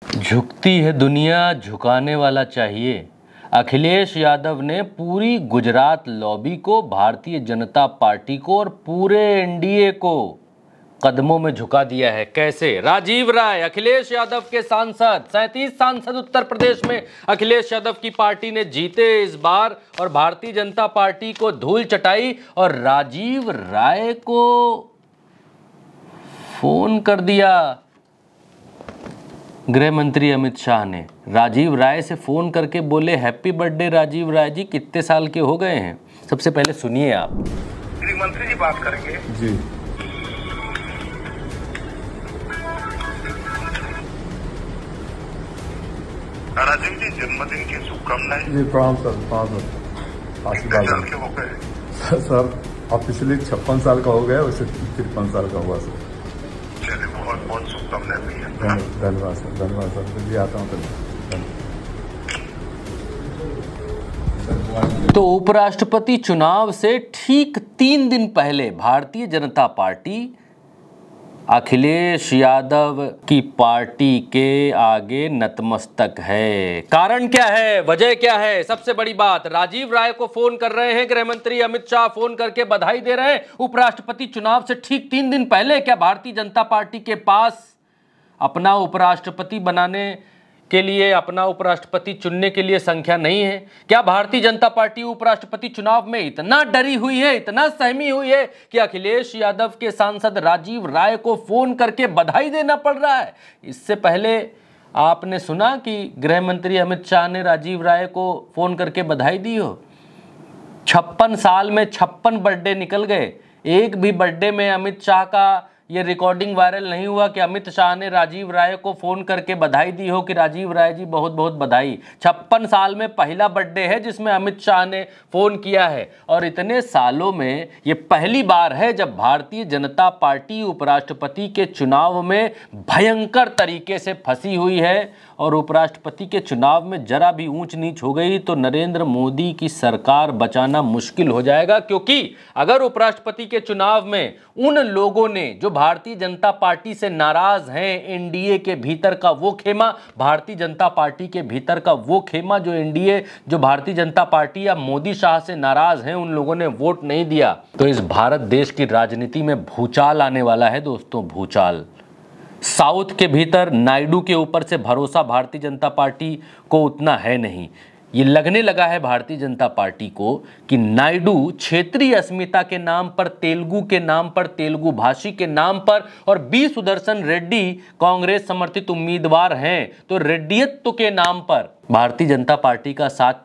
झुकती है दुनिया, झुकाने वाला चाहिए। अखिलेश यादव ने पूरी गुजरात लॉबी को, भारतीय जनता पार्टी को और पूरे एनडीए को कदमों में झुका दिया है। कैसे? राजीव राय, अखिलेश यादव के सांसद, 37 सांसद उत्तर प्रदेश में अखिलेश यादव की पार्टी ने जीते इस बार, और भारतीय जनता पार्टी को धूल चटाई। और राजीव राय को फोन कर दिया गृह मंत्री अमित शाह ने। राजीव राय से फोन करके बोले, हैप्पी बर्थडे राजीव राय जी, कितने साल के हो गए हैं? सबसे पहले सुनिए आप। गृह मंत्री जी बात करेंगे जी। राजीव जी, जन्मदिन की शुभकामनाएं। जी प्रणाम सर, प्रणाम सर, आशीर्वाद। साल के हो गए सर ऑफिशियली 56 साल का हो गया, उससे 53 साल का हुआ सर। चलिए, बहुत बहुत शुभकामनाएं भैया। धन्यवाद सर, धन्यवाद सर, जल्दी आता हूँ। तो उपराष्ट्रपति चुनाव से ठीक 3 दिन पहले भारतीय जनता पार्टी अखिलेश यादव की पार्टी के आगे नतमस्तक है। कारण क्या है? वजह क्या है? सबसे बड़ी बात, राजीव राय को फोन कर रहे हैं गृह मंत्री अमित शाह, फोन करके बधाई दे रहे हैं उपराष्ट्रपति चुनाव से ठीक 3 दिन पहले। क्या भारतीय जनता पार्टी के पास अपना उपराष्ट्रपति बनाने के लिए, अपना उपराष्ट्रपति चुनने के लिए संख्या नहीं है? क्या भारतीय जनता पार्टी उपराष्ट्रपति चुनाव में इतना डरी हुई है, इतना सहमी हुई है कि अखिलेश यादव के सांसद राजीव राय को फोन करके बधाई देना पड़ रहा है? इससे पहले आपने सुना कि गृह मंत्री अमित शाह ने राजीव राय को फोन करके बधाई दी हो? 56 साल में 56 बर्थडे निकल गए, एक भी बर्थडे में अमित शाह का ये रिकॉर्डिंग वायरल नहीं हुआ कि अमित शाह ने राजीव राय को फोन करके बधाई दी हो कि राजीव राय जी बहुत बहुत बधाई। 56 साल में पहला बर्थडे है जिसमें अमित शाह ने फोन किया है, और इतने सालों में ये पहली बार है जब भारतीय जनता पार्टी उपराष्ट्रपति के चुनाव में भयंकर तरीके से फंसी हुई है। और उपराष्ट्रपति के चुनाव में जरा भी ऊंच नीच हो गई तो नरेंद्र मोदी की सरकार बचाना मुश्किल हो जाएगा, क्योंकि अगर उपराष्ट्रपति के चुनाव में उन लोगों ने जो भारतीय जनता पार्टी से नाराज हैं, एनडीए के भीतर का वो खेमा, भारतीय जनता पार्टी के भीतर का वो खेमा जो एनडीए, जो भारतीय जनता पार्टी या मोदी शाह से नाराज हैं, उन लोगों ने वोट नहीं दिया, तो इस भारत देश की राजनीति में भूचाल आने वाला है दोस्तों, भूचाल। साउथ के भीतर नायडू के ऊपर से भरोसा भारतीय जनता पार्टी को उतना है नहीं। ये लगने लगा है भारतीय जनता पार्टी को कि नायडू क्षेत्रीय अस्मिता के नाम पर, तेलुगु के नाम पर, तेलुगु भाषी के नाम पर, और बी सुदर्शन रेड्डी कांग्रेस समर्थित उम्मीदवार हैं, तो रेड्डीयत्व के नाम पर भारतीय जनता पार्टी का साथ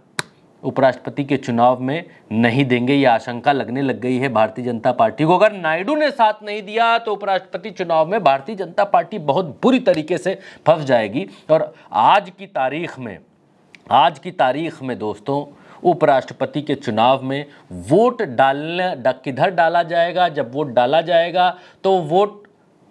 उपराष्ट्रपति के चुनाव में नहीं देंगे। ये आशंका लगने लग गई है भारतीय जनता पार्टी को। अगर नायडू ने साथ नहीं दिया तो उपराष्ट्रपति चुनाव में भारतीय जनता पार्टी बहुत बुरी तरीके से फंस जाएगी। और आज की तारीख में दोस्तों, उपराष्ट्रपति के चुनाव में वोट किधर डाला जाएगा, जब वोट डाला जाएगा तो वोट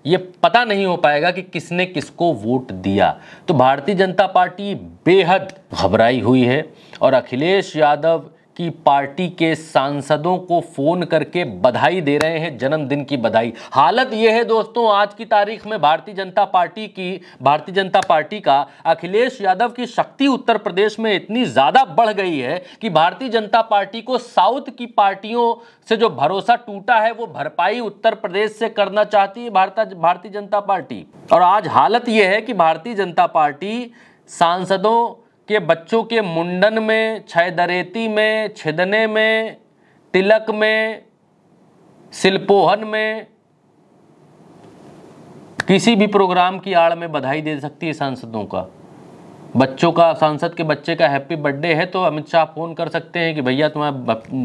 ये पता नहीं हो पाएगा कि किसने किसको वोट दिया। तो भारतीय जनता पार्टी बेहद घबराई हुई है और अखिलेश यादव की पार्टी के सांसदों को फोन करके बधाई दे रहे हैं, जन्मदिन की बधाई। हालत यह है दोस्तों आज की तारीख में भारतीय जनता पार्टी का अखिलेश यादव की शक्ति उत्तर प्रदेश में इतनी ज्यादा बढ़ गई है कि भारतीय जनता पार्टी को साउथ की पार्टियों से जो भरोसा टूटा है वो भरपाई उत्तर प्रदेश से करना चाहती है भारतीय जनता पार्टी। और आज हालत यह है कि भारतीय जनता पार्टी सांसदों के बच्चों के मुंडन में, छयदरेती में, छिदने में, तिलक में, सिलपोहन में, किसी भी प्रोग्राम की आड़ में बधाई दे सकती है सांसदों का। बच्चों का, सांसद के बच्चे का हैप्पी बर्थडे है तो अमित शाह फोन कर सकते हैं कि भैया तुम्हारे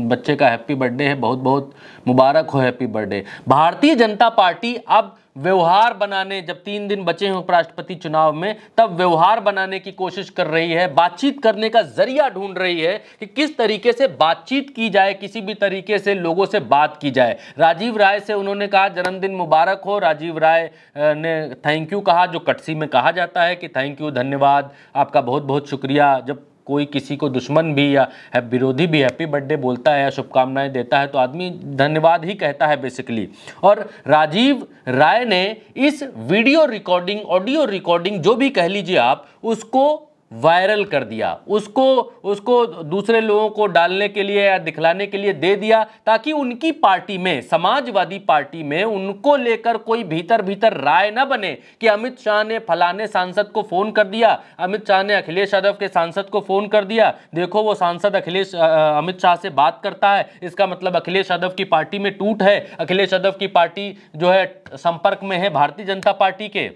बच्चे का हैप्पी बर्थडे है, बहुत बहुत मुबारक हो, happy birthday. Bharatiya Janata party अब व्यवहार बनाने, जब 3 दिन बचे हैं उपराष्ट्रपति चुनाव में, तब व्यवहार बनाने की कोशिश कर रही है, बातचीत करने का जरिया ढूंढ रही है कि किस तरीके से बातचीत की जाए, किसी भी तरीके से लोगों से बात की जाए। राजीव राय से उन्होंने कहा जन्मदिन मुबारक हो, राजीव राय ने थैंक यू कहा, जो कटसी में कहा जाता है कि थैंक यू, धन्यवाद, आपका बहुत बहुत शुक्रिया। जब कोई किसी को दुश्मन भी या विरोधी भी हैप्पी बर्थडे बोलता है या शुभकामनाएं देता है तो आदमी धन्यवाद ही कहता है बेसिकली। और राजीव राय ने इस वीडियो रिकॉर्डिंग, ऑडियो रिकॉर्डिंग, जो भी कह लीजिए आप, उसको वायरल कर दिया, उसको दूसरे लोगों को डालने के लिए या दिखलाने के लिए दे दिया, ताकि उनकी पार्टी में, समाजवादी पार्टी में, उनको लेकर कोई भीतर राय ना बने कि अमित शाह ने फलाने सांसद को फोन कर दिया, अमित शाह ने अखिलेश यादव के सांसद को फोन कर दिया, देखो वो सांसद अमित शाह से बात करता है, इसका मतलब अखिलेश यादव की पार्टी में टूट है, अखिलेश यादव की पार्टी जो है संपर्क में है भारतीय जनता पार्टी के।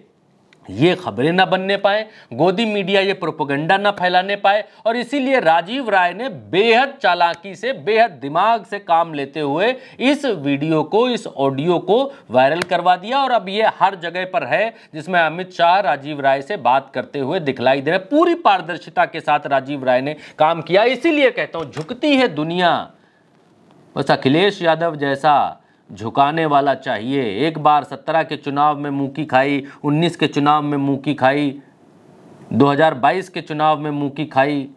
ये खबरें ना बनने पाए, गोदी मीडिया ये प्रोपेगेंडा ना फैलाने पाए, और इसीलिए राजीव राय ने बेहद चालाकी से, बेहद दिमाग से काम लेते हुए इस वीडियो को, इस ऑडियो को वायरल करवा दिया। और अब ये हर जगह पर है जिसमें अमित शाह राजीव राय से बात करते हुए दिखलाई दे रहे। पूरी पारदर्शिता के साथ राजीव राय ने काम किया। इसीलिए कहता हूं, झुकती है दुनिया, बस अखिलेश यादव जैसा झुकाने वाला चाहिए। एक बार 17 के चुनाव में मुंह की खाई, 19 के चुनाव में मुंह की खाई, 2022 के चुनाव में मुंह की खाई,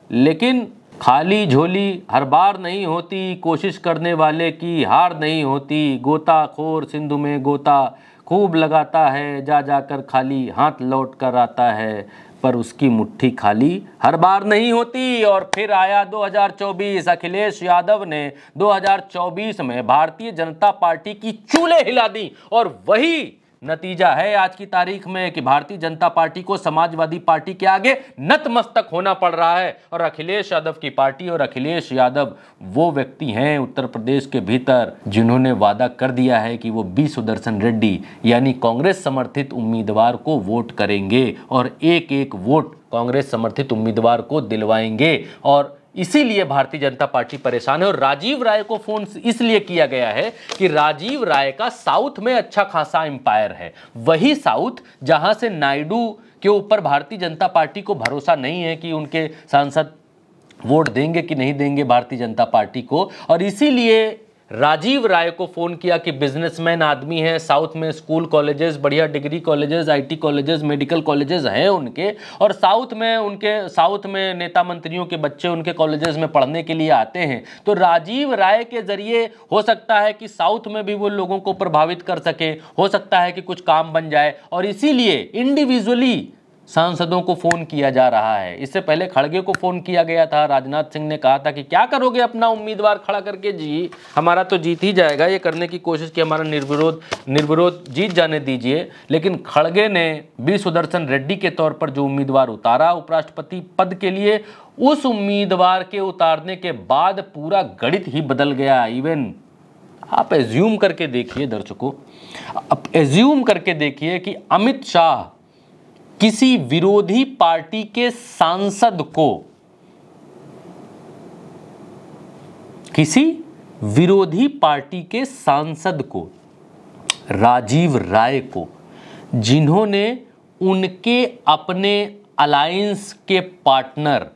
लेकिन खाली झोली हर बार नहीं होती, कोशिश करने वाले की हार नहीं होती। गोताखोर सिंधु में गोता खूब लगाता है, जा जाकर खाली हाथ लौट कर आता है, पर उसकी मुट्ठी खाली हर बार नहीं होती। और फिर आया 2024, अखिलेश यादव ने 2024 में भारतीय जनता पार्टी की चूल्हे हिला दी, और वही नतीजा है आज की तारीख में कि भारतीय जनता पार्टी को समाजवादी पार्टी के आगे नतमस्तक होना पड़ रहा है। और अखिलेश यादव की पार्टी और अखिलेश यादव वो व्यक्ति हैं उत्तर प्रदेश के भीतर जिन्होंने वादा कर दिया है कि वो बी सुदर्शन रेड्डी यानी कांग्रेस समर्थित उम्मीदवार को वोट करेंगे और एक एक वोट कांग्रेस समर्थित उम्मीदवार को दिलवाएंगे। और इसीलिए भारतीय जनता पार्टी परेशान है। और राजीव राय को फोन इसलिए किया गया है कि राजीव राय का साउथ में अच्छा खासा एम्पायर है, वही साउथ जहां से नायडू के ऊपर भारतीय जनता पार्टी को भरोसा नहीं है कि उनके सांसद वोट देंगे कि नहीं देंगे भारतीय जनता पार्टी को। और इसीलिए राजीव राय को फोन किया कि बिजनेसमैन आदमी है, साउथ में स्कूल कॉलेजेस, बढ़िया degree colleges, IT colleges, medical colleges हैं उनके, और साउथ में नेता मंत्रियों के बच्चे उनके कॉलेजेस में पढ़ने के लिए आते हैं। तो राजीव राय के जरिए हो सकता है कि साउथ में भी वो लोगों को प्रभावित कर सके, हो सकता है कि कुछ काम बन जाए, और इसीलिए इंडिविजुअली सांसदों को फोन किया जा रहा है। इससे पहले खड़गे को फोन किया गया था, राजनाथ सिंह ने कहा था कि क्या करोगे अपना उम्मीदवार खड़ा करके, जी हमारा तो जीत ही जाएगा, ये करने की कोशिश की, हमारा निर्विरोध जीत जाने दीजिए। लेकिन खड़गे ने बी सुदर्शन रेड्डी के तौर पर जो उम्मीदवार उतारा उपराष्ट्रपति पद के लिए, उस उम्मीदवार के उतारने के बाद पूरा गणित ही बदल गया। इवन आप एज्यूम करके देखिए दर्शकों, आप एज्यूम करके देखिए कि अमित शाह किसी विरोधी पार्टी के सांसद को, किसी विरोधी पार्टी के सांसद को, राजीव राय को, जिन्होंने उनके अपने अलायंस के पार्टनर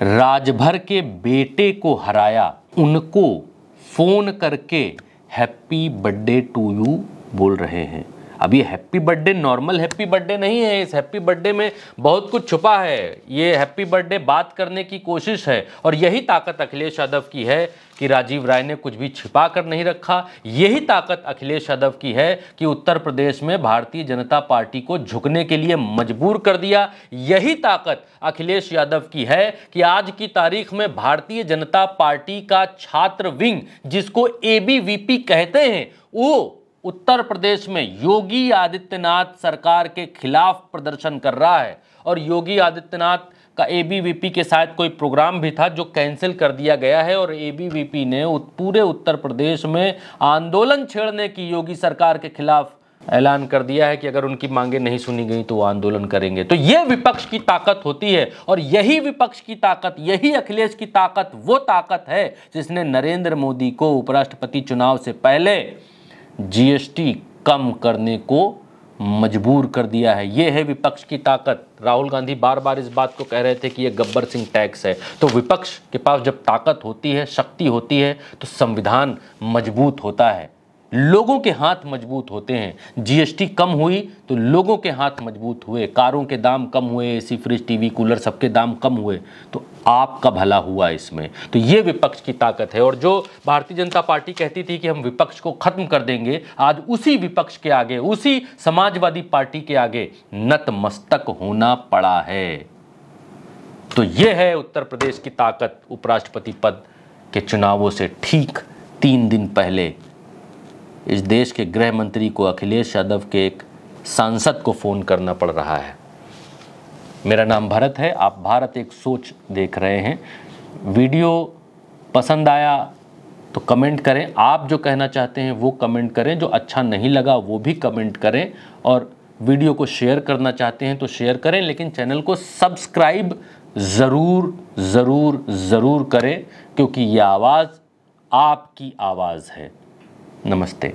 राजभर के बेटे को हराया, उनको फोन करके हैप्पी बर्थडे टू यू बोल रहे हैं। अब ये happy birthday normal happy birthday नहीं है, इस हैप्पी बर्थडे में बहुत कुछ छुपा है। ये हैप्पी बर्थडे बात करने की कोशिश है, और यही ताकत अखिलेश यादव की है कि राजीव राय ने कुछ भी छिपा कर नहीं रखा। यही ताकत अखिलेश यादव की है कि उत्तर प्रदेश में भारतीय जनता पार्टी को झुकने के लिए मजबूर कर दिया। यही ताकत अखिलेश यादव की है कि आज की तारीख में भारतीय जनता पार्टी का छात्र विंग, जिसको एबीवीपी कहते हैं, वो उत्तर प्रदेश में योगी आदित्यनाथ सरकार के खिलाफ प्रदर्शन कर रहा है। और योगी आदित्यनाथ का एबीवीपी के साथ कोई प्रोग्राम भी था जो कैंसिल कर दिया गया है, और एबीवीपी ने पूरे उत्तर प्रदेश में आंदोलन छेड़ने की योगी सरकार के खिलाफ ऐलान कर दिया है कि अगर उनकी मांगे नहीं सुनी गई तो वो आंदोलन करेंगे। तो ये विपक्ष की ताकत होती है, और यही विपक्ष की ताकत, यही अखिलेश की ताकत वो ताकत है जिसने नरेंद्र मोदी को उपराष्ट्रपति चुनाव से पहले जीएसटी कम करने को मजबूर कर दिया है। यह है विपक्ष की ताकत। राहुल गांधी बार बार इस बात को कह रहे थे कि यह गब्बर सिंह टैक्स है। तो विपक्ष के पास जब ताकत होती है, शक्ति होती है, तो संविधान मजबूत होता है। लोगों के हाथ मजबूत होते हैं। जीएसटी कम हुई तो लोगों के हाथ मजबूत हुए, कारों के दाम कम हुए, एसी, फ्रिज, टीवी, कूलर सबके दाम कम हुए, तो आपका भला हुआ इसमें। तो ये विपक्ष की ताकत है। और जो भारतीय जनता पार्टी कहती थी कि हम विपक्ष को खत्म कर देंगे, आज उसी विपक्ष के आगे, उसी समाजवादी पार्टी के आगे नतमस्तक होना पड़ा है। तो ये है उत्तर प्रदेश की ताकत। उपराष्ट्रपति पद के चुनावों से ठीक 3 दिन पहले इस देश के गृह मंत्री को, अखिलेश यादव के एक सांसद को फ़ोन करना पड़ रहा है। मेरा नाम भरत है, आप भारत एक सोच देख रहे हैं। वीडियो पसंद आया तो कमेंट करें, आप जो कहना चाहते हैं वो कमेंट करें, जो अच्छा नहीं लगा वो भी कमेंट करें, और वीडियो को शेयर करना चाहते हैं तो शेयर करें, लेकिन चैनल को सब्सक्राइब ज़रूर ज़रूर ज़रूर करें, क्योंकि ये आवाज़ आपकी आवाज़ है। नमस्ते।